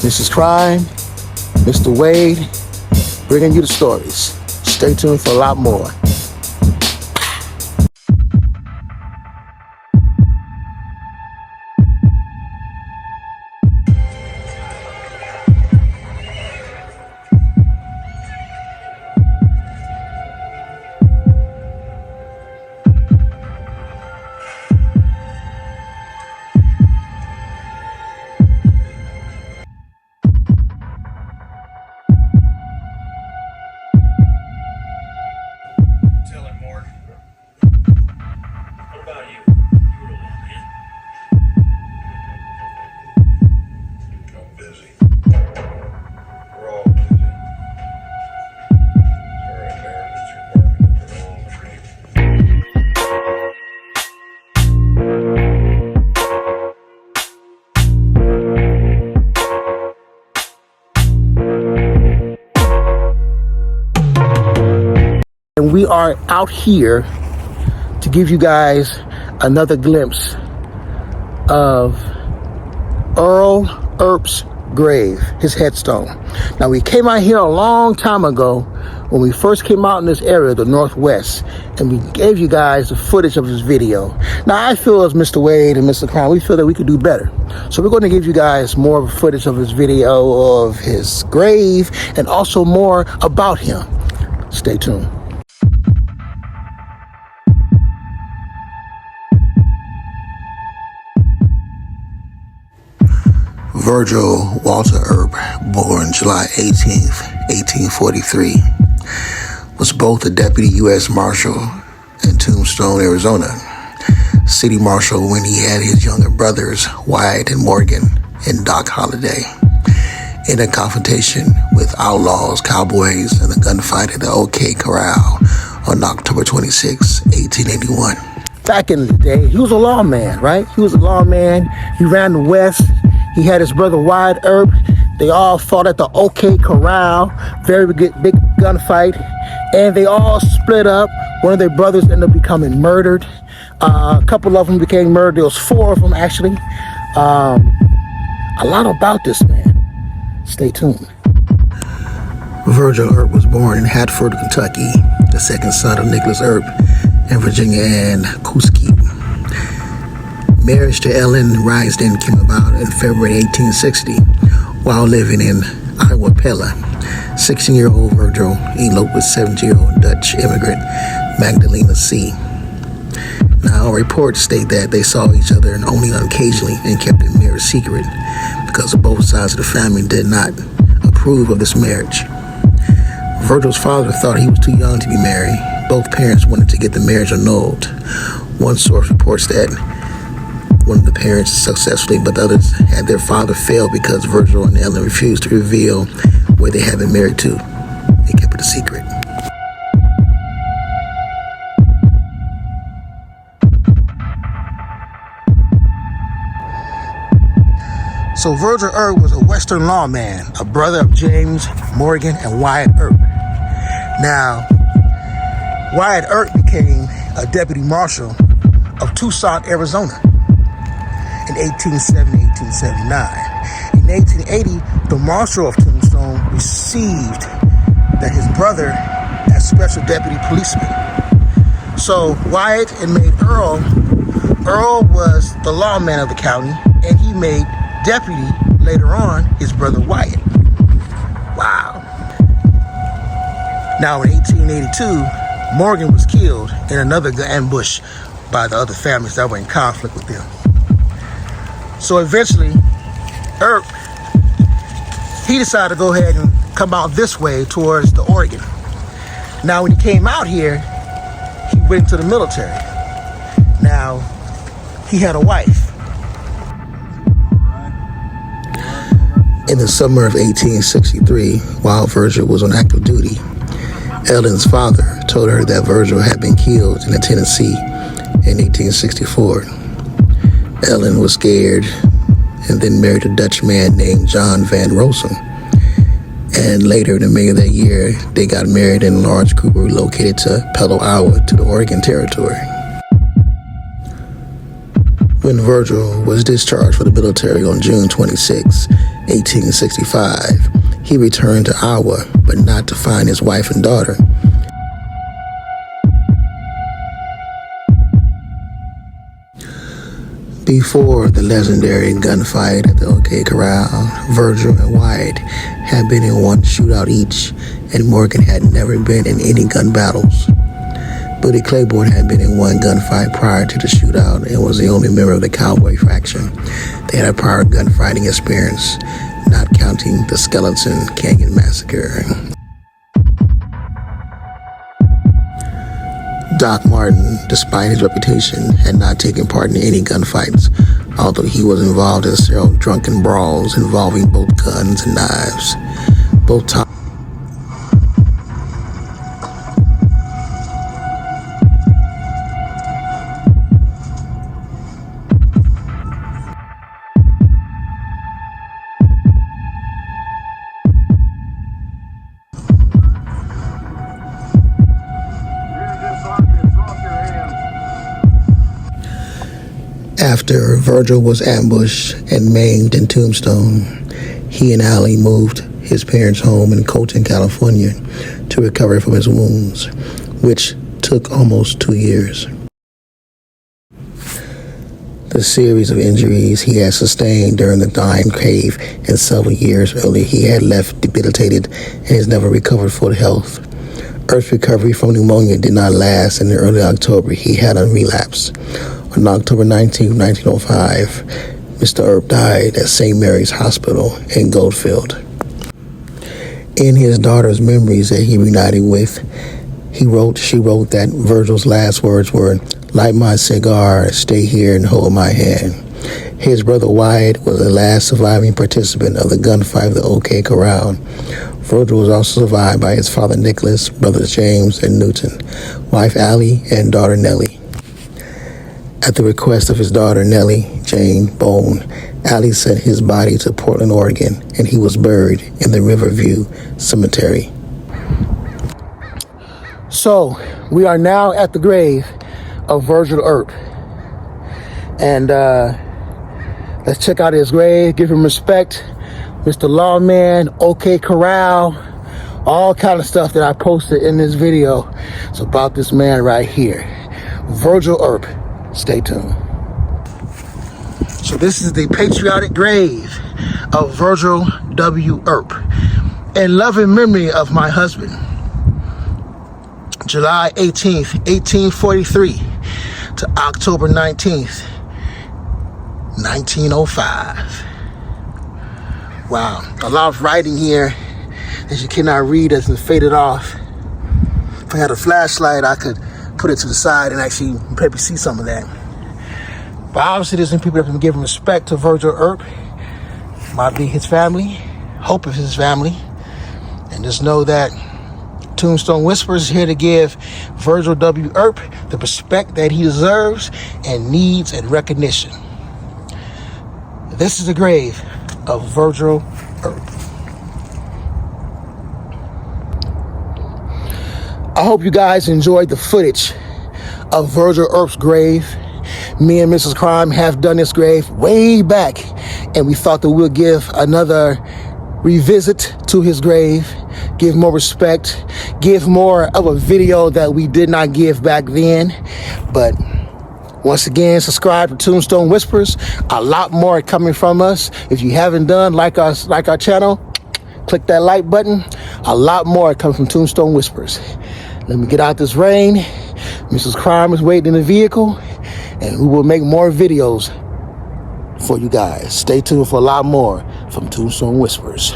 This is Crime, Mr. Wade, bringing you the stories. Stay tuned for a lot more. And we are out here to give you guys another glimpse of Earl Earp's grave, his headstone. Now, we came out here a long time ago when we first came out in this area, the Northwest, and we gave you guys the footage of his video. Now, I feel as Mr. Wade and Mr. Crown, we feel that we could do better. So we're going to give you guys more footage of his video of his grave and also more about him. Stay tuned. Virgil Walter Earp, born July 18th, 1843, was both a deputy U.S. Marshal in Tombstone, Arizona, city marshal when he had his younger brothers, Wyatt and Morgan, and Doc Holliday, in a confrontation with outlaws, cowboys, in a gunfight at the OK Corral on October 26, 1881. Back in the day, he was a lawman, right? He was a lawman. He ran the West. He had his brother Wyatt Earp. They all fought at the OK Corral, very big gunfight, and they all split up. One of their brothers ended up becoming murdered. A couple of them became murdered. There was 4 of them, actually. A lot about this man. Stay tuned. Virgil Earp was born in Hatford, Kentucky, the second son of Nicholas Earp and Virginia Ann Kuski. Marriage to Ellen Risden came about in February 1860 while living in Iowa-Pella. 16-year-old Virgil eloped with 17-year-old Dutch immigrant Magdalena C. Now, reports state that they saw each other and only occasionally and kept it marriage secret because both sides of the family did not approve of this marriage. Virgil's father thought he was too young to be married. Both parents wanted to get the marriage annulled. One source reports that one of the parents successfully, but the others had their father fail because Virgil and Ellen refused to reveal where they had been married to. They kept it a secret. So Virgil Earp was a Western lawman, a brother of James, Morgan, and Wyatt Earp. Now, Wyatt Earp became a deputy marshal of Tucson, Arizona, in 1870-1879. In 1880, the marshal of Tombstone received that his brother as special deputy policeman. So Wyatt and made Earl. Earl was the lawman of the county, and he made deputy later on his brother Wyatt. Wow. Now in 1882, Morgan was killed in another ambush by the other families that were in conflict with them. So eventually, Earp, he decided to go ahead and come out this way towards the Oregon. Now, when he came out here, he went into the military. Now, he had a wife. In the summer of 1863, while Virgil was on active duty, Ellen's father told her that Virgil had been killed in Tennessee in 1864. Ellen was scared and then married a Dutch man named John Van Rossum. And later in May of that year, they got married and a large group were relocated to Palo, Iowa, to the Oregon Territory. When Virgil was discharged from the military on June 26, 1865, he returned to Iowa, but not to find his wife and daughter. Before the legendary gunfight at the OK Corral, Virgil and Wyatt had been in one shootout each, and Morgan had never been in any gun battles. Buddy Claiborne had been in one gunfight prior to the shootout and was the only member of the cowboy faction. They had a prior gunfighting experience, not counting the Skeleton Canyon Massacre. Doc Martin, despite his reputation, had not taken part in any gunfights, although he was involved in several drunken brawls involving both guns and knives. Both times. After Virgil was ambushed and maimed in Tombstone, he and Allie moved his parents' home in Colton, California, to recover from his wounds, which took almost 2 years. The series of injuries he had sustained during the Dying Cave and several years earlier, he had left debilitated and has never recovered full health. Earp's recovery from pneumonia did not last, and in early October, he had a relapse. On October 19, 1905, Mr. Earp died at St. Mary's Hospital in Goldfield. In his daughter's memories that he reunited with, she wrote that Virgil's last words were, "Light my cigar, stay here and hold my hand." His brother Wyatt was the last surviving participant of the gunfight of the OK Corral. Virgil was also survived by his father Nicholas, brothers James and Newton, wife Allie, and daughter Nellie. At the request of his daughter Nellie Jane Bone, Allie sent his body to Portland, Oregon, and he was buried in the Riverview Cemetery. So, we are now at the grave of Virgil Earp. And let's check out his grave, give him respect. Mr. Lawman, OK Corral, all kind of stuff that I posted in this video. It's about this man right here, Virgil Earp. Stay tuned. So this is the patriotic grave of Virgil W. Earp, in loving memory of my husband. July 18th, 1843 to October 19th, 1905. Wow, a lot of writing here that you cannot read as it's faded off. If I had a flashlight, I could put it to the side and actually maybe see some of that. But obviously there's some people that have been giving respect to Virgil Earp. Might be his family, hope it's his family. And just know that Tombstone Whispers is here to give Virgil W. Earp the respect that he deserves and needs and recognition. This is the grave of Virgil Earp. I hope you guys enjoyed the footage of Virgil Earp's grave. Me and Mrs. Crime have done this grave way back, and we thought that we'll give another revisit to his grave, give more respect, give more of a video that we did not give back then. But once again, subscribe to Tombstone Whispers. A lot more coming from us. If you haven't done, like our channel, click that like button. A lot more coming from Tombstone Whispers. Let me get out this rain. Mrs. Crime is waiting in the vehicle, and we will make more videos for you guys. Stay tuned for a lot more from Tombstone Whispers.